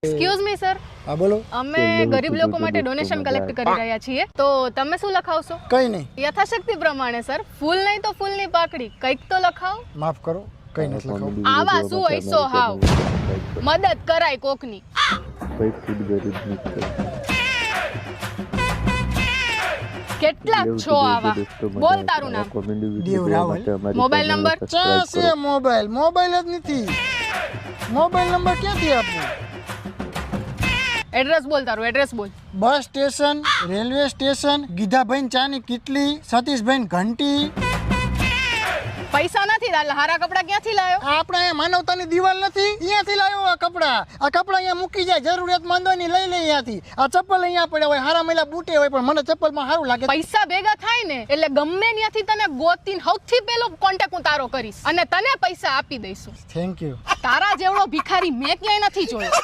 Excuse me sir, હા બોલો. અમે ગરીબ લોકો માટે ડોનેશન કલેક્ટ કરી રહ્યા છીએ, તો તમે શું લખાવશો? કઈ નહીં. યથાશક્તિ પ્રમાણે સર. ફૂલ નહીં તો ફૂલની પાકડી, કંઈક તો લખાવો. માફ કરો, કઈ નથી લખાવું. આવા શું હોય સો હાવ મદદ કરાય કોકની. કેટલાક છો આવા? બોલ તારું નામ. દેવ રાવલ. Mobile number? ક્યાં છે મોબાઈલ? મોબાઈલ જ નથી. મોબાઈલ નંબર ક્યાંથી આપું? એડ્રેસ બોલ, તારું એડ્રેસ બોલ. બસ સ્ટેશન, રેલવે સ્ટેશન, ગીધાભાઈ ચાની કીટલી, સતીશભાઈ ઘંટી. પૈસા નથી, હારા કપડા ક્યાંથી લાયો? આપણે અહીંયા માનવતાની દિવાલ નથી, અહીંયાથી લાવ્યો આ કપડા. આ કપડા અહીંયા મૂકી જાય, જરૂરિયાતમંદોની લઈ લે અહીંયાથી. આ ચપ્પલ અહીંયા પડ્યા હોય, હારા મેલા બૂટે હોય, પણ મને ચપ્પલમાં સારું લાગે. પૈસા ભેગા થાય ને એટલે ગમે ત્યાંથી તને ગોતીને સૌથી પહેલો કોન્ટેક્ટ હું તારો કરીશ અને તને પૈસા આપી દઈશું. Thank you. તારા જેવડો ભિખારી મેં ક્યાંય નથી જોયો.